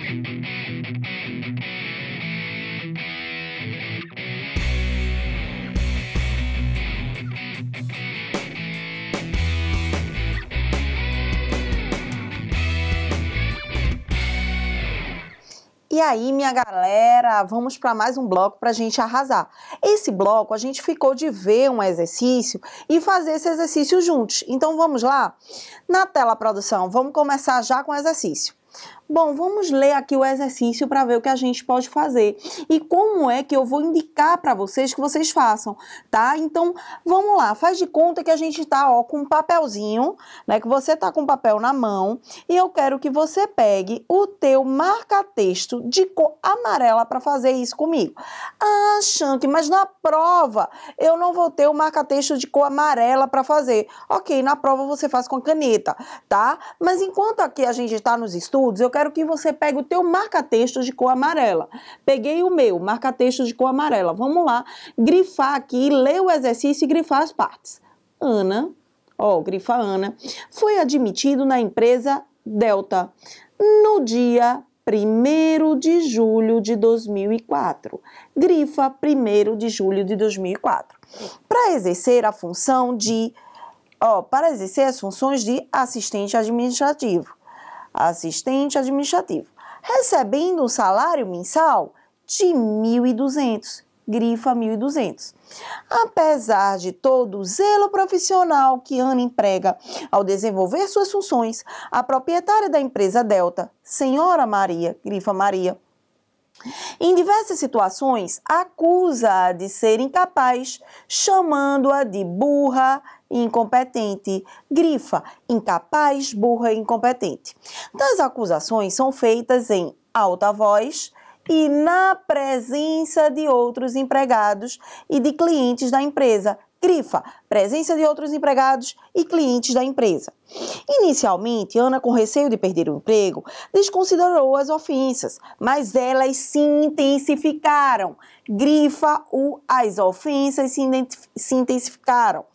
E aí, minha galera, vamos para mais um bloco para a gente arrasar. Esse bloco, a gente ficou de ver um exercício e fazer esse exercício juntos. Então, vamos lá? Na tela, produção, vamos começar já com o exercício. Bom, vamos ler aqui o exercício para ver o que a gente pode fazer e como é que eu vou indicar para vocês que vocês façam, tá? Então, vamos lá, faz de conta que a gente tá, ó, com um papelzinho, né, que você tá com o papel na mão e eu quero que você pegue o teu marca-texto de cor amarela para fazer isso comigo. Ah, Shanky, mas na prova eu não vou ter o marca-texto de cor amarela para fazer. Ok, na prova você faz com a caneta, tá? Mas enquanto aqui a gente tá nos estudos, eu quero que você pegue o teu marca-texto de cor amarela. Peguei o meu marca-texto de cor amarela. Vamos lá, grifar aqui, ler o exercício e grifar as partes. Ana, ó, grifa Ana, foi admitido na empresa Delta no dia 1º de julho de 2004. Grifa 1º de julho de 2004. Para exercer a função de, para exercer as funções de assistente administrativo. Recebendo um salário mensal de 1.200, grifa 1.200. Apesar de todo o zelo profissional que Ana emprega ao desenvolver suas funções, a proprietária da empresa Delta, senhora Maria, grifa Maria, em diversas situações acusa-a de ser incapaz, chamando-a de burra, incompetente, grifa incapaz, burra e incompetente. Tais acusações são feitas em alta voz e na presença de outros empregados e de clientes da empresa. Grifa presença de outros empregados e clientes da empresa. Inicialmente, Ana, com receio de perder o emprego, desconsiderou as ofensas, mas elas se intensificaram. Grifa as ofensas se intensificaram.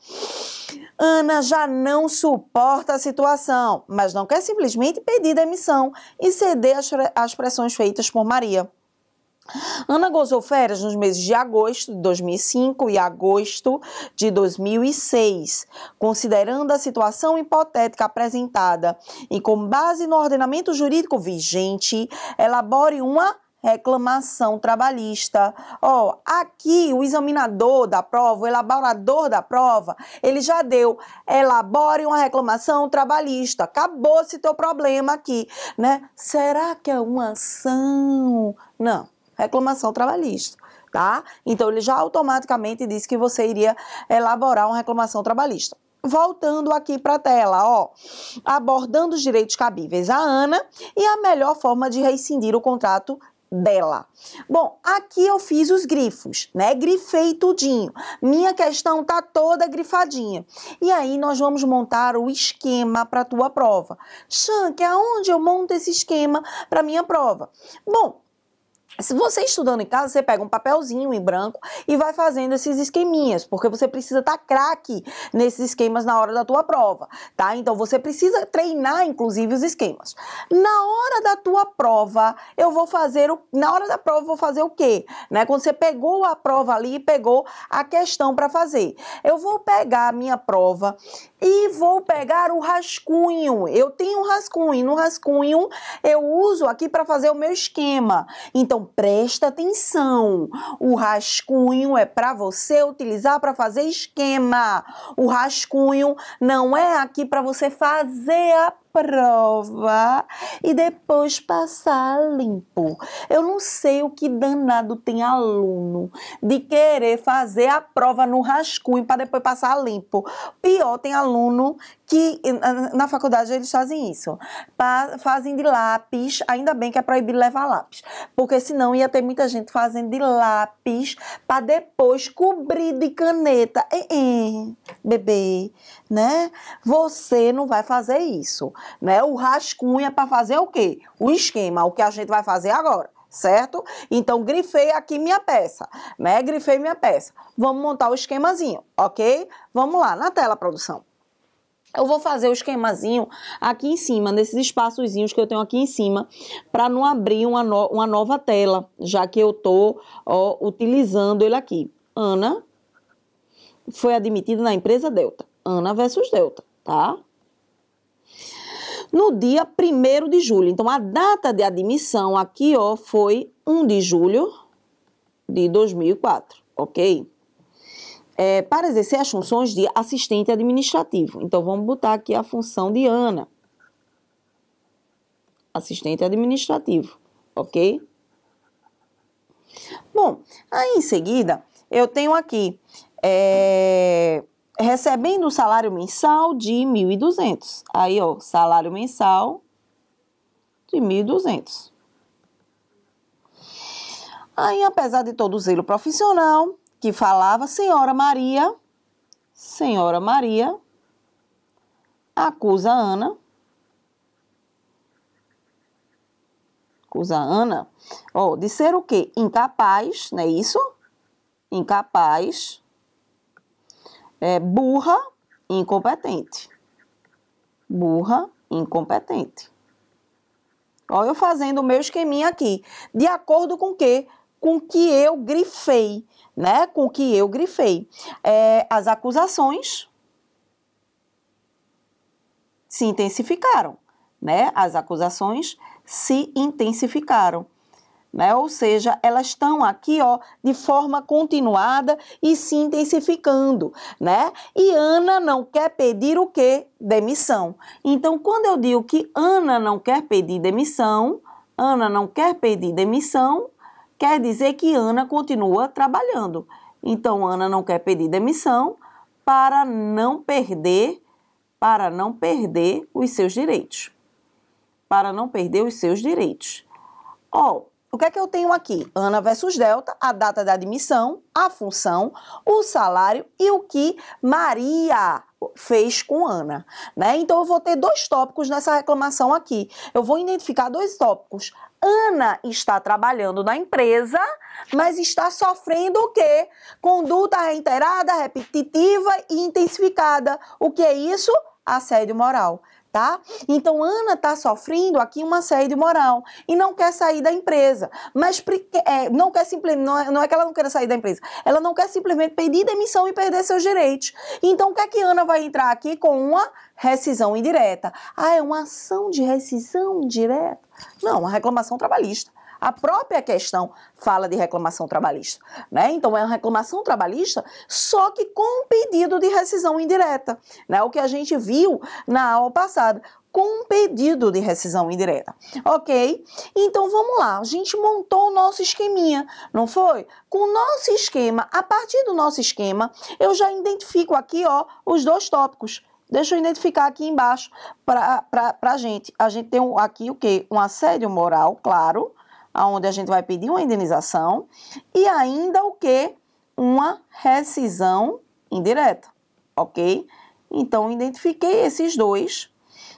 Ana já não suporta a situação, mas não quer simplesmente pedir demissão e ceder às pressões feitas por Maria. Ana gozou férias nos meses de agosto de 2005 e agosto de 2006. Considerando a situação hipotética apresentada e com base no ordenamento jurídico vigente, elabore uma reclamação trabalhista. Aqui o examinador da prova, o elaborador da prova, ele já deu, elabore uma reclamação trabalhista. Acabou-se teu problema aqui, né? Será que é uma ação? Não. Reclamação trabalhista, tá? Então, ele já automaticamente disse que você iria elaborar uma reclamação trabalhista. Voltando aqui para a tela, abordando os direitos cabíveis à Ana e a melhor forma de rescindir o contrato dela. Bom, aqui eu fiz os grifos, né? Grifei tudinho. Minha questão tá toda grifadinha. E aí nós vamos montar o esquema para a tua prova. Shanky, aonde eu monto esse esquema para minha prova? Bom, se você estudando em casa, você pega um papelzinho em branco e vai fazendo esses esqueminhas, porque você precisa estar craque nesses esquemas na hora da tua prova, tá? Então, você precisa treinar, inclusive, os esquemas. Na hora da tua prova, eu vou fazer o quê? Né? Quando você pegou a prova ali, pegou a questão para fazer. Eu vou pegar a minha prova e vou pegar o rascunho. Eu tenho um rascunho. No rascunho, eu uso aqui para fazer o meu esquema. Então, presta atenção. O rascunho é para você utilizar para fazer esquema. O rascunho não é aqui para você fazer a prova e depois passar limpo. Eu não sei o que danado tem aluno de querer fazer a prova no rascunho para depois passar limpo. Pior, tem aluno que na faculdade eles fazem isso. Fazem de lápis, ainda bem que é proibido levar lápis, porque senão ia ter muita gente fazendo de lápis para depois cobrir de caneta. Bebê, né? Você não vai fazer isso, né? O rascunho é para fazer o quê? O esquema, o que a gente vai fazer agora, certo? Então, grifei aqui minha peça, né? Grifei minha peça. Vamos montar o esquemazinho, ok? Vamos lá, na tela, produção. Eu vou fazer o esquemazinho aqui em cima, nesses espaçozinhos que eu tenho aqui em cima, para não abrir uma nova tela, já que eu estou utilizando ele aqui. Ana foi admitida na empresa Delta. Ana versus Delta, tá? No dia 1º de julho. Então, a data de admissão aqui, ó, foi 1 de julho de 2004, ok? Para exercer as funções de assistente administrativo. Então, vamos botar aqui a função de Ana. Assistente administrativo, ok? Bom, aí em seguida, eu tenho aqui, recebendo o salário mensal de 1.200. Aí, ó, salário mensal de 1.200. Aí, apesar de todo o zelo profissional, que falava, senhora Maria acusa Ana, ó, de ser o quê? Incapaz, não é isso? Incapaz, burra, incompetente. Burra, incompetente. Ó, eu fazendo o meu esqueminha aqui, de acordo com o quê? Com que eu grifei, né? Com que eu grifei. As acusações se intensificaram, né? As acusações se intensificaram, né? Ou seja, elas estão aqui, ó, de forma continuada e se intensificando, né? E Ana não quer pedir o quê? Demissão. Então, quando eu digo que Ana não quer pedir demissão, quer dizer que Ana continua trabalhando. Então, Ana não quer pedir demissão para não perder os seus direitos. Para não perder os seus direitos. Ó, o que é que eu tenho aqui? Ana versus Delta, a data da admissão, a função, o salário e o que Maria fez com Ana, né? Então, eu vou ter 2 tópicos nessa reclamação aqui. Eu vou identificar 2 tópicos. Ana está trabalhando na empresa, mas está sofrendo o quê? Conduta reiterada, repetitiva e intensificada. O que é isso? Assédio moral. Tá? Então, Ana está sofrendo aqui um assédio moral e não quer sair da empresa. Mas não é que ela não queira sair da empresa, ela não quer simplesmente pedir demissão e perder seus direitos. Então, o que é que Ana vai entrar aqui com uma rescisão indireta? Ah, é uma ação de rescisão direta? Não, uma reclamação trabalhista. A própria questão fala de reclamação trabalhista, né? Então, é uma reclamação trabalhista, só que com um pedido de rescisão indireta, né? O que a gente viu na aula passada, com um pedido de rescisão indireta, ok? Então, vamos lá, a gente montou o nosso esqueminha, não foi? Com o nosso esquema, a partir do nosso esquema, eu já identifico aqui, ó, os 2 tópicos. Deixa eu identificar aqui embaixo para a gente. A gente tem aqui o quê? Um assédio moral, claro, onde a gente vai pedir uma indenização, e ainda o quê? Uma rescisão indireta, ok? Então, identifiquei esses 2.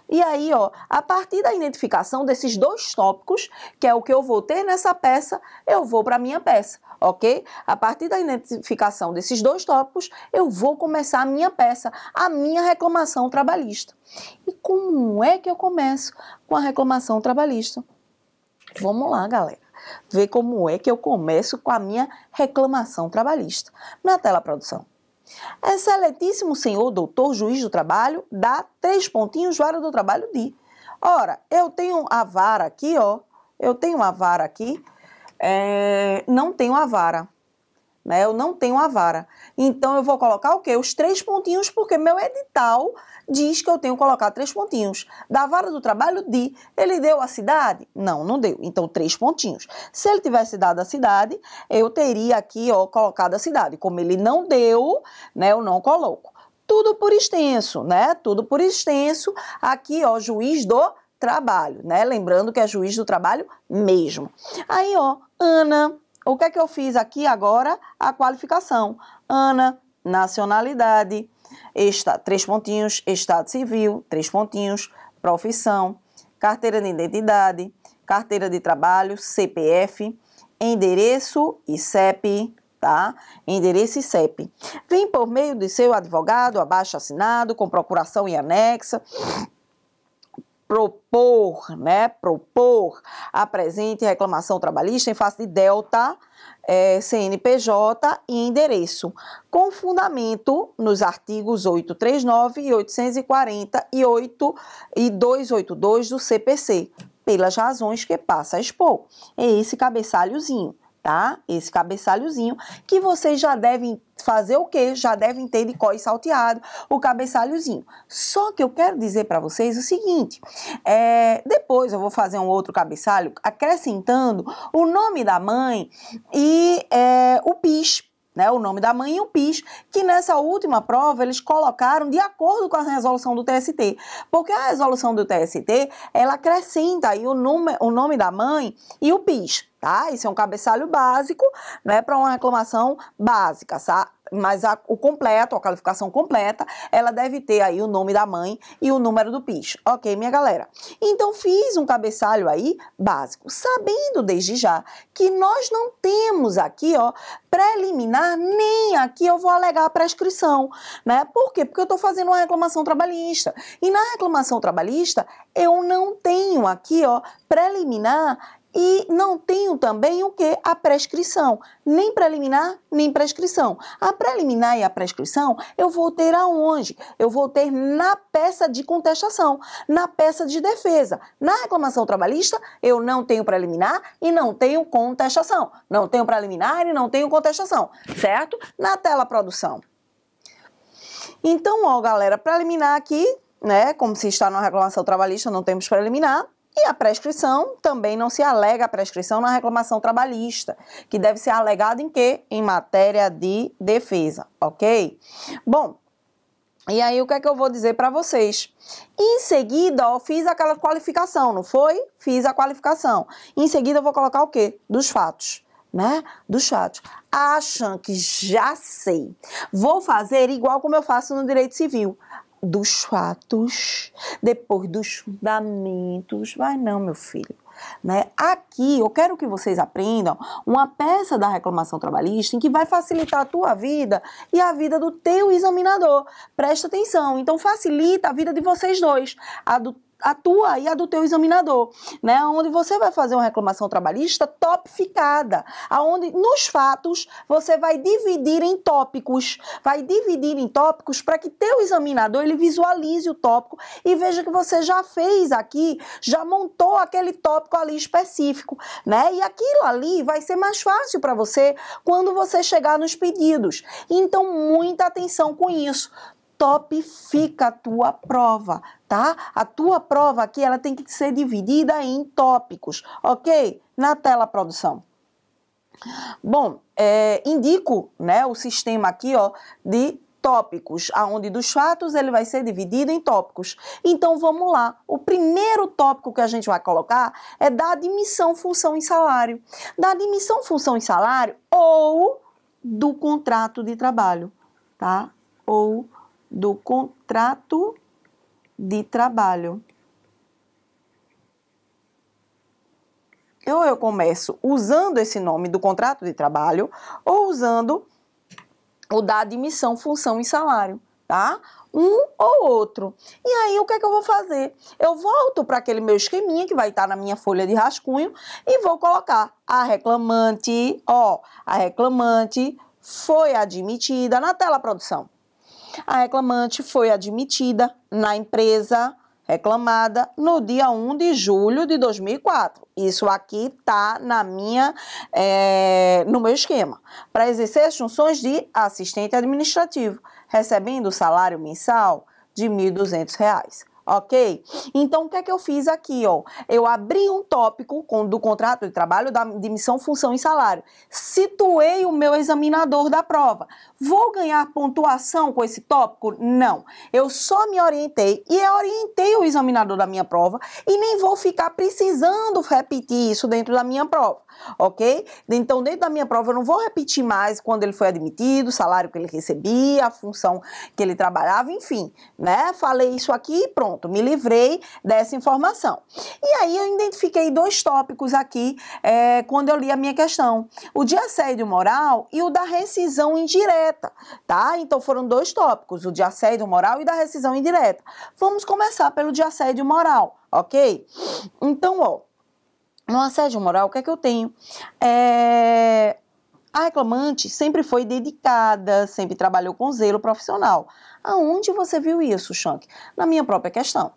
E aí, ó, a partir da identificação desses 2 tópicos, que é o que eu vou ter nessa peça, eu vou para a minha peça, ok? A partir da identificação desses 2 tópicos, eu vou começar a minha peça, a minha reclamação trabalhista. E como é que eu começo com a reclamação trabalhista? Vamos lá, galera, ver como é que eu começo com a minha reclamação trabalhista. Na tela, produção. Excelentíssimo senhor doutor juiz do trabalho, dá 3 pontinhos, vara do trabalho de. Ora, eu tenho a vara aqui, ó, não tenho a vara. Né? Eu não tenho a vara. Então, eu vou colocar o quê? Os 3 pontinhos, porque meu edital diz que eu tenho que colocar 3 pontinhos. Da vara do trabalho de, ele deu a cidade? Não, não deu. Então, 3 pontinhos. Se ele tivesse dado a cidade, eu teria aqui, ó, colocado a cidade. Como ele não deu, né, eu não coloco. Tudo por extenso, né? Tudo por extenso. Aqui, ó, juiz do trabalho, né? Lembrando que é juiz do trabalho mesmo. Aí, ó, Ana. O que é que eu fiz aqui agora? A qualificação. Ana, nacionalidade, 3 pontinhos, estado civil, 3 pontinhos, profissão, carteira de identidade, carteira de trabalho, CPF, endereço e CEP, tá? Endereço e CEP. Vem por meio de seu advogado, abaixo-assinado, com procuração e anexa, propor, apresente reclamação trabalhista em face de delta, CNPJ e endereço, com fundamento nos artigos 839 e 840 e 282 do CPC, pelas razões que passa a expor. É esse cabeçalhozinho, tá? Esse cabeçalhozinho que vocês já devem fazer o quê? Já devem ter de cós salteado o cabeçalhozinho. Só que eu quero dizer para vocês o seguinte, depois eu vou fazer um outro cabeçalho acrescentando o nome da mãe e o PIS, né, o nome da mãe e o PIS, que nessa última prova eles colocaram de acordo com a resolução do TST, porque a resolução do TST, ela acrescenta aí o nome da mãe e o PIS, tá? Isso é um cabeçalho básico, né, para uma reclamação básica, tá? Mas o completo, a qualificação completa, ela deve ter aí o nome da mãe e o número do PIS, ok, minha galera? Então, fiz um cabeçalho aí básico, sabendo desde já que nós não temos aqui, ó, preliminar, nem aqui eu vou alegar a prescrição, né? Por quê? Porque eu estou fazendo uma reclamação trabalhista. E na reclamação trabalhista, eu não tenho aqui, ó, preliminar e não tenho também o que? A prescrição. Nem preliminar, nem prescrição. A preliminar e a prescrição eu vou ter aonde? Eu vou ter na peça de contestação, na peça de defesa. Na reclamação trabalhista, eu não tenho preliminar e não tenho contestação. Não tenho preliminar e não tenho contestação, certo? Na tela produção. Então, ó, galera, preliminar aqui, né? Como se está na reclamação trabalhista, não temos preliminar. E a prescrição, também não se alega a prescrição na reclamação trabalhista, que deve ser alegada em quê? Em matéria de defesa, ok? Bom, e aí o que é que eu vou dizer para vocês? Em seguida, ó, fiz aquela qualificação, não foi? Fiz a qualificação. Em seguida eu vou colocar o quê? Dos fatos, né? Dos fatos. Acham que já sei. Vou fazer igual como eu faço no direito civil. Dos fatos, depois dos fundamentos, vai não, meu filho, né? Aqui eu quero que vocês aprendam uma peça da reclamação trabalhista em que vai facilitar a tua vida e a vida do teu examinador. Presta atenção, então facilita a vida de vocês dois, a tua e a do teu examinador, né? Onde você vai fazer uma reclamação trabalhista topificada, aonde nos fatos você vai dividir em tópicos, para que teu examinador ele visualize o tópico e veja que você já fez aqui, já montou aquele tópico ali específico, né? E aquilo ali vai ser mais fácil para você quando você chegar nos pedidos. Então, muita atenção com isso. Topifica a tua prova, tá? A tua prova aqui, ela tem que ser dividida em tópicos, ok? Na tela produção. Bom, indico, né, o sistema aqui, ó, de tópicos, aonde dos fatos ele vai ser dividido em tópicos. Então, vamos lá. O primeiro tópico que a gente vai colocar é da admissão, função e salário. Da admissão, função e salário ou do contrato de trabalho, tá? Ou do contrato de trabalho. Eu começo usando esse nome do contrato de trabalho ou usando o da admissão, função e salário, tá? Um ou outro. E aí, o que é que eu vou fazer? Eu volto para aquele meu esqueminha que vai estar na minha folha de rascunho e vou colocar a reclamante, ó, a reclamante foi admitida na tela produção. A reclamante foi admitida na empresa reclamada no dia 1 de julho de 2004. Isso aqui está no meu esquema. Para exercer as funções de assistente administrativo, recebendo o salário mensal de R$ 1.200. Ok? Então, o que é que eu fiz aqui, ó? Eu abri um tópico do contrato de trabalho da admissão, função e salário. Situei o meu examinador da prova. Vou ganhar pontuação com esse tópico? Não. Eu só me orientei e orientei o examinador da minha prova e nem vou ficar precisando repetir isso dentro da minha prova, ok? Então, dentro da minha prova, eu não vou repetir mais quando ele foi admitido, o salário que ele recebia, a função que ele trabalhava, enfim, né? Falei isso aqui e pronto. Pronto, me livrei dessa informação. E aí eu identifiquei dois tópicos aqui quando eu li a minha questão. O de assédio moral e o da rescisão indireta, tá? Então foram dois tópicos, o de assédio moral e da rescisão indireta. Vamos começar pelo de assédio moral, ok? Então, ó, no assédio moral, o que é que eu tenho? A reclamante sempre foi dedicada, sempre trabalhou com zelo profissional. Aonde você viu isso, Shank? Na minha própria questão.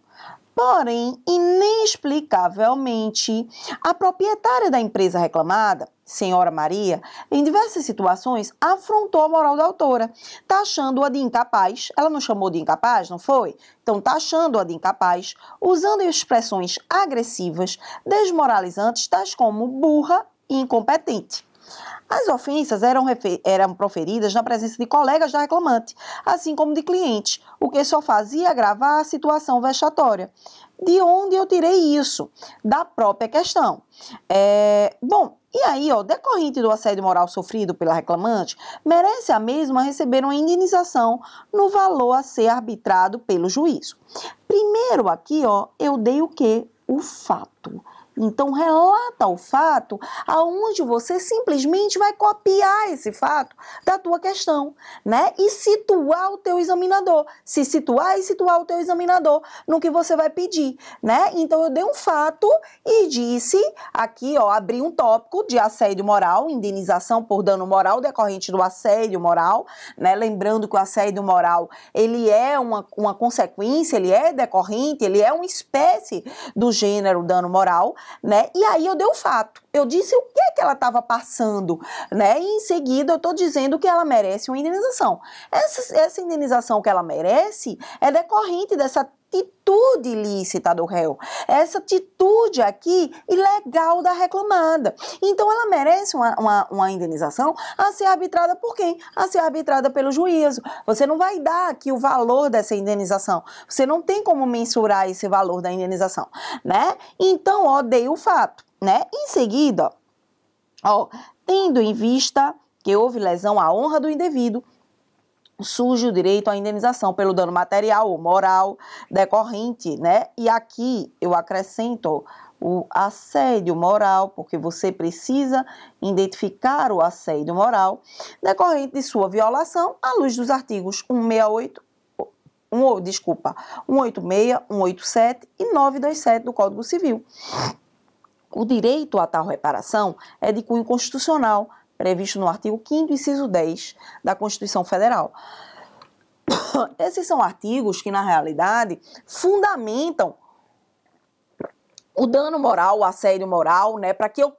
Porém, inexplicavelmente, a proprietária da empresa reclamada, senhora Maria, em diversas situações, afrontou a moral da autora, taxando-a de incapaz. Ela não chamou de incapaz, não foi? Então, taxando-a de incapaz, usando expressões agressivas, desmoralizantes, tais como burra e incompetente. As ofensas eram proferidas na presença de colegas da reclamante, assim como de clientes, o que só fazia agravar a situação vexatória. De onde eu tirei isso? Da própria questão. Bom, e aí, ó, decorrente do assédio moral sofrido pela reclamante, merece a mesma receber uma indenização no valor a ser arbitrado pelo juízo. Primeiro aqui, ó, eu dei o quê? O fato. Então, relata o fato aonde você simplesmente vai copiar esse fato da tua questão, né? E situar o teu examinador. Se situar e situar o teu examinador no que você vai pedir, né? Então, eu dei um fato e disse aqui, ó, abri um tópico de assédio moral, indenização por dano moral decorrente do assédio moral, né? Lembrando que o assédio moral, ele é uma consequência, ele é decorrente, ele é uma espécie do gênero dano moral, né? E aí eu dei o fato, eu disse o que ela estava passando, né? E em seguida eu estou dizendo que ela merece uma indenização. Essa indenização que ela merece é decorrente dessa atitude ilícita do réu, essa atitude aqui ilegal da reclamada. Então ela merece uma indenização a ser arbitrada por quem? A ser arbitrada pelo juízo. Você não vai dar aqui o valor dessa indenização, você não tem como mensurar esse valor da indenização, né? Então, ó, dei o fato, né? Em seguida, ó, tendo em vista que houve lesão à honra do indivíduo, surge o direito à indenização pelo dano material ou moral decorrente, né? E aqui eu acrescento o assédio moral, porque você precisa identificar o assédio moral decorrente de sua violação à luz dos artigos 186, 187 e 927 do Código Civil. O direito a tal reparação é de cunho constitucional, previsto no artigo 5º, inciso 10 da Constituição Federal. Esses são artigos que, na realidade, fundamentam o dano moral, o assédio moral, né, para que eu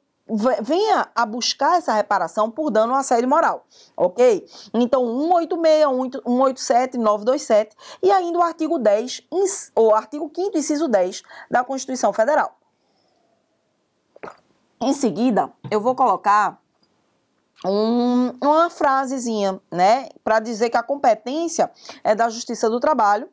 venha a buscar essa reparação por dano ao assédio moral, ok? Então, 186, 187, 927 e ainda o artigo 10, o artigo 5º, inciso 10 da Constituição Federal. Em seguida, eu vou colocar uma frasezinha, né, para dizer que a competência é da Justiça do Trabalho,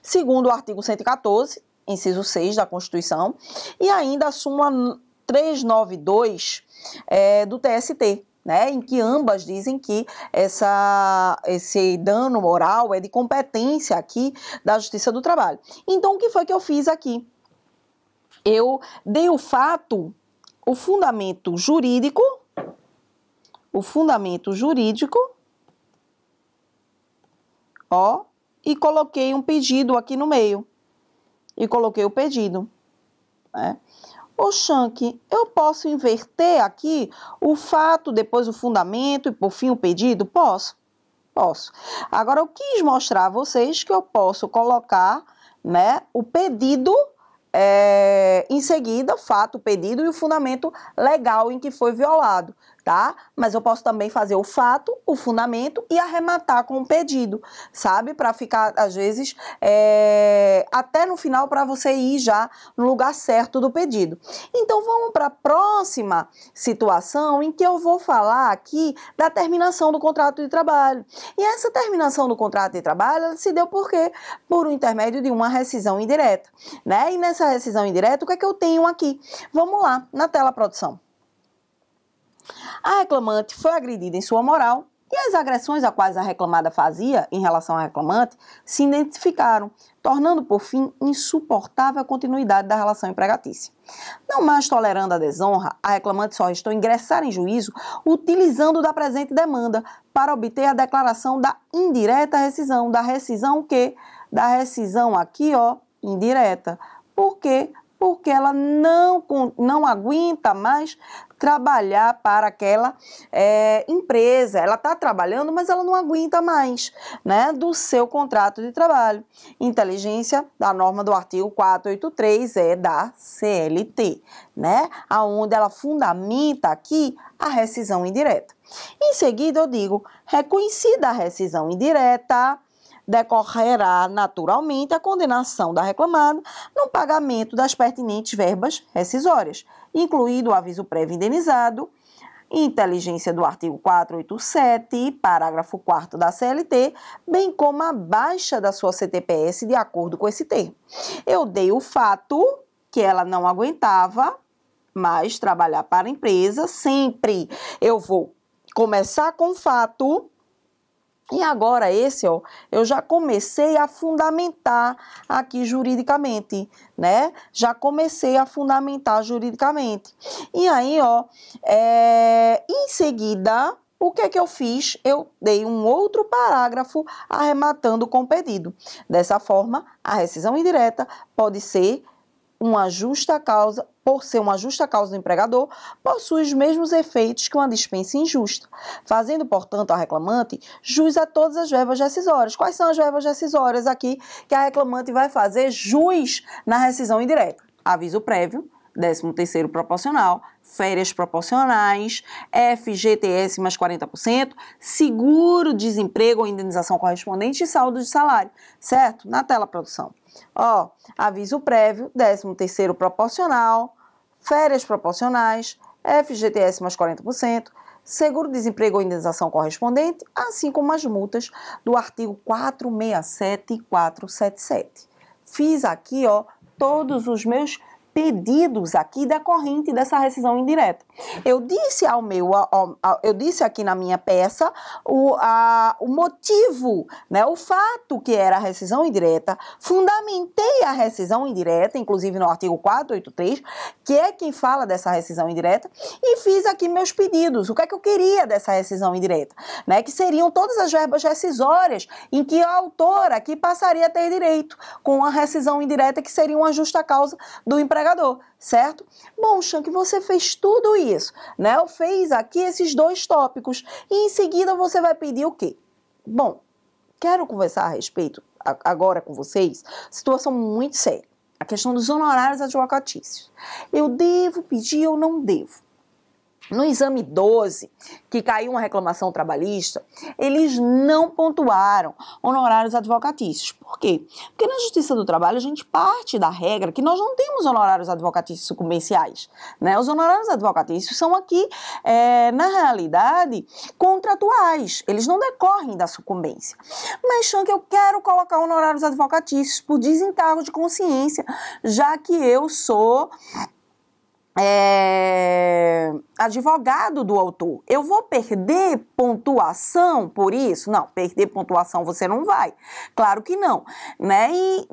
segundo o artigo 114, inciso 6 da Constituição, e ainda a súmula 392 do TST, né, em que ambas dizem que esse dano moral é de competência aqui da Justiça do Trabalho. Então, o que foi que eu fiz aqui? Eu dei o fato, o fundamento jurídico, ó, e coloquei um pedido aqui no meio. E coloquei o pedido, né? Ô, Shank, eu posso inverter aqui o fato, depois o fundamento e por fim o pedido? Posso? Posso. Agora, eu quis mostrar a vocês que eu posso colocar, né, o pedido em seguida, fato, pedido e o fundamento legal em que foi violado, tá? Mas eu posso também fazer o fato, o fundamento e arrematar com o pedido, sabe? Para ficar, às vezes, até no final para você ir já no lugar certo do pedido. Então, vamos para a próxima situação em que eu vou falar aqui da terminação do contrato de trabalho. E essa terminação do contrato de trabalho ela se deu por quê? Por um intermédio de uma rescisão indireta, né? E nessa rescisão indireta, o que é que eu tenho aqui? Vamos lá, na tela, produção. A reclamante foi agredida em sua moral E as agressões a quais a reclamada fazia em relação ao reclamante se identificaram, tornando, por fim, insuportável a continuidade da relação empregatícia. Não mais tolerando a desonra, a reclamante só restou ingressar em juízo utilizando da presente demanda para obter a declaração da indireta rescisão. Da rescisão o quê? Da rescisão aqui, ó, indireta. Por quê? Porque ela não aguenta mais trabalhar para aquela empresa. Ela está trabalhando, mas ela não aguenta mais, né, do seu contrato de trabalho. Inteligência da norma do artigo 483 é da CLT, né, aonde ela fundamenta aqui a rescisão indireta. Em seguida eu digo, reconhecida a rescisão indireta, decorrerá naturalmente a condenação da reclamada no pagamento das pertinentes verbas rescisórias, incluído o aviso prévio indenizado, inteligência do artigo 487, parágrafo 4º da CLT, bem como a baixa da sua CTPS de acordo com esse termo. Eu dei o fato que ela não aguentava mais trabalhar para a empresa, sempre eu vou começar com o fato. E agora esse, ó, eu já comecei a fundamentar aqui juridicamente, né? Já comecei a fundamentar juridicamente. E aí, ó, em seguida, o que é que eu fiz? Eu dei um outro parágrafo arrematando com o pedido. Dessa forma, a rescisão indireta pode ser uma justa causa, por ser uma justa causa do empregador, possui os mesmos efeitos que uma dispensa injusta, fazendo, portanto, a reclamante jus a todas as verbas rescisórias. Quais são as verbas rescisórias aqui que a reclamante vai fazer jus na rescisão indireta? Aviso prévio, 13º proporcional, férias proporcionais, FGTS mais 40%, seguro-desemprego ou indenização correspondente e saldo de salário, certo? Na tela, produção. Ó, aviso prévio, 13º proporcional, férias proporcionais, FGTS mais 40%, seguro-desemprego ou indenização correspondente, assim como as multas do artigo 467 e 477. Fiz aqui, ó, todos os meus pedidos aqui decorrente dessa rescisão indireta. Eu disse eu disse aqui na minha peça o motivo, né, o fato que era a rescisão indireta, fundamentei a rescisão indireta, inclusive no artigo 483, que é quem fala dessa rescisão indireta, e fiz aqui meus pedidos. O que é que eu queria dessa rescisão indireta? Né, que seriam todas as verbas rescisórias em que a autora aqui passaria a ter direito, com a rescisão indireta que seria uma justa causa do empregador, certo? Bom, Shank, você fez tudo isso, né? Eu fiz aqui esses dois tópicos e em seguida você vai pedir o quê? Bom, quero conversar a respeito agora com vocês, situação muito séria, a questão dos honorários advocatícios. Eu devo pedir ou não devo? No exame 12, que caiu uma reclamação trabalhista, eles não pontuaram honorários advocatícios. Por quê? Porque na Justiça do Trabalho a gente parte da regra que nós não temos honorários advocatícios sucumbenciais, né? Os honorários advocatícios são aqui, na realidade, contratuais. Eles não decorrem da sucumbência. Mas, Shank, eu quero colocar honorários advocatícios por desencargo de consciência, já que eu sou advogado do autor. Eu vou perder pontuação por isso? Não, perder pontuação você não vai. Claro que não, né? E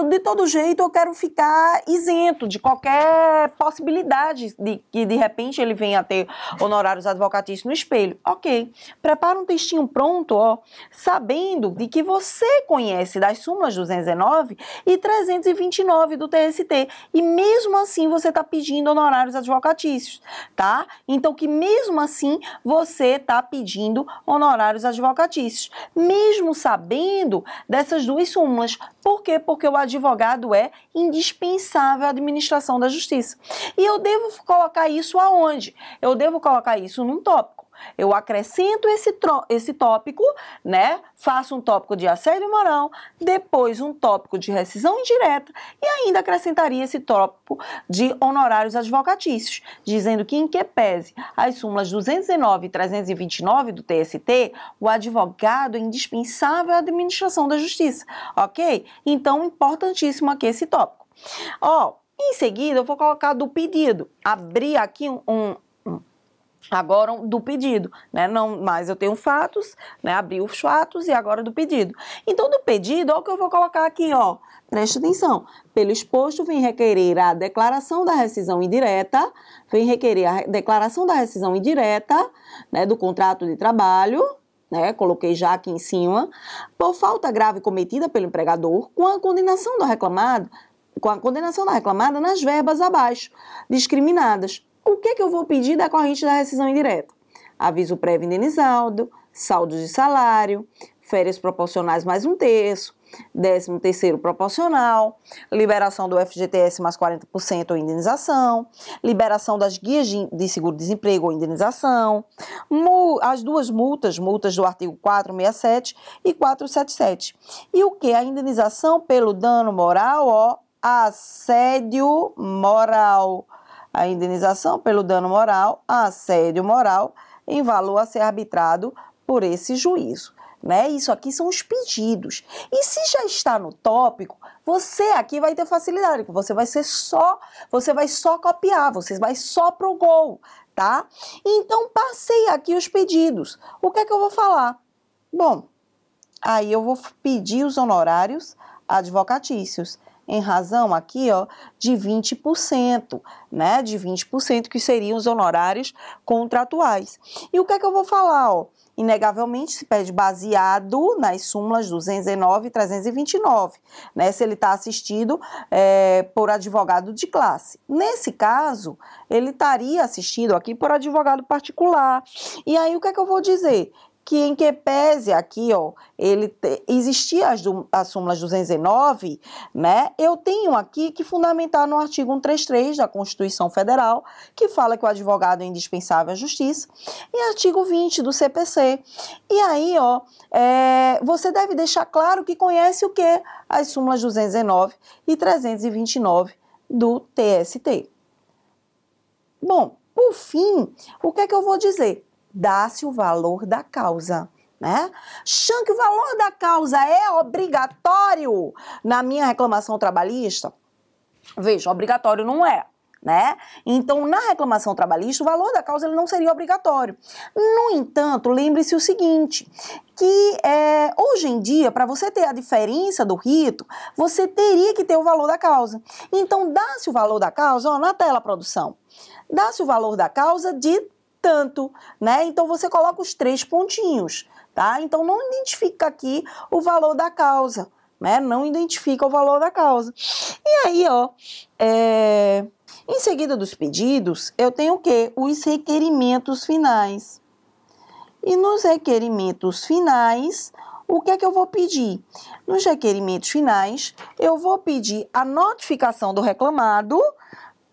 de todo jeito eu quero ficar isento de qualquer possibilidade de que de repente ele venha a ter honorários advocatícios no espelho. Ok, prepara um textinho pronto, ó, sabendo de que você conhece das súmulas 219 e 329 do TST e mesmo assim você está pedindo honorários advocatícios, tá? Então que mesmo assim você está pedindo honorários advocatícios, mesmo sabendo dessas duas súmulas. Por quê? Porque o advogado é indispensável à administração da justiça. E eu devo colocar isso aonde? Eu devo colocar isso num tópico. Eu acrescento esse tópico, né? Faço um tópico de assédio moral, depois um tópico de rescisão indireta e ainda acrescentaria esse tópico de honorários advocatícios, dizendo que em que pese as súmulas 219 e 329 do TST, o advogado é indispensável à administração da justiça, ok? Então, importantíssimo aqui esse tópico. Ó, em seguida, eu vou colocar do pedido. Abrir aqui Agora do pedido, né? Não, mas eu tenho fatos, né? Abri os fatos e agora do pedido. Então, do pedido, olha o que eu vou colocar aqui, ó. Preste atenção. Pelo exposto, vem requerer a declaração da rescisão indireta, vem requerer a declaração da rescisão indireta, né? Do contrato de trabalho, né? Coloquei já aqui em cima, por falta grave cometida pelo empregador, com a condenação da reclamada nas verbas abaixo, discriminadas. O que eu vou pedir decorrente da rescisão indireta? Aviso prévio indenizado, saldo de salário, férias proporcionais mais 1/3, 13º proporcional, liberação do FGTS mais 40% ou indenização, liberação das guias de seguro-desemprego ou indenização, as duas multas do artigo 467 e 477. E o que? A indenização pelo dano moral, ó, assédio moral. A indenização pelo dano moral, assédio moral, em valor a ser arbitrado por esse juízo, né? Isso aqui são os pedidos. E se já está no tópico, você aqui vai ter facilidade, porque você vai só copiar, você vai só pro gol, tá? Então, passei aqui os pedidos. O que é que eu vou falar? Bom, aí eu vou pedir os honorários advocatícios, em razão aqui, ó, de 20%, né? De 20% que seriam os honorários contratuais. E o que é que eu vou falar, ó? Inegavelmente se pede baseado nas súmulas 209 e 329, né? Se ele está assistido por advogado de classe. Nesse caso, ele estaria assistido aqui por advogado particular. E aí, o que é que eu vou dizer? Que em que pese aqui, ó, existia as súmulas 209, né? Eu tenho aqui que fundamentar no artigo 133 da Constituição Federal, que fala que o advogado é indispensável à justiça, e artigo 20 do CPC. E aí, ó, você deve deixar claro que conhece o quê? As súmulas 219 e 329 do TST. Bom, por fim, o que é que eu vou dizer? Dá-se o valor da causa, né? Chan, que o valor da causa é obrigatório na minha reclamação trabalhista? Veja, obrigatório não é, né? Então, na reclamação trabalhista, o valor da causa ele não seria obrigatório. No entanto, lembre-se o seguinte, que hoje em dia, para você ter a diferença do rito, você teria que ter o valor da causa. Então, dá-se o valor da causa, ó, na tela, produção, dá-se o valor da causa de tanto, né? Então, você coloca os 3 pontinhos, tá? Então, não identifica aqui o valor da causa, né? Não identifica o valor da causa. E aí, ó, em seguida dos pedidos, eu tenho o quê? Os requerimentos finais. E nos requerimentos finais, o que é que eu vou pedir? Nos requerimentos finais, eu vou pedir a notificação do reclamado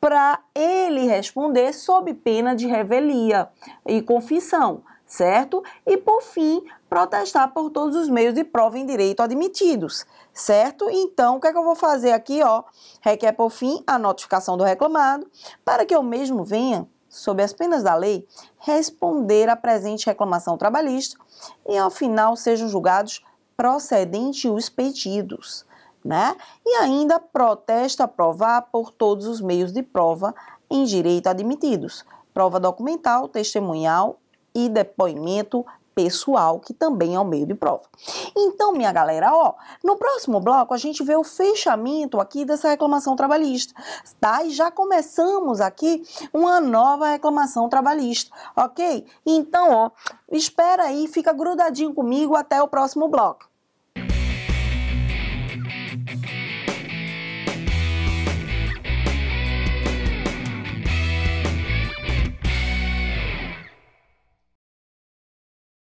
para ele responder sob pena de revelia e confissão, certo? E, por fim, protestar por todos os meios de prova em direito admitidos, certo? Então, o que é que eu vou fazer aqui, ó? Requer, por fim, a notificação do reclamado, para que eu mesmo venha, sob as penas da lei, responder à presente reclamação trabalhista e, ao final, sejam julgados procedentes os pedidos, né? E ainda protesta provar por todos os meios de prova em direito admitidos, prova documental, testemunhal e depoimento pessoal, que também é um meio de prova. Então, minha galera, ó, no próximo bloco a gente vê o fechamento aqui dessa reclamação trabalhista, tá? E já começamos aqui uma nova reclamação trabalhista, ok? Então, ó, espera aí, fica grudadinho comigo até o próximo bloco.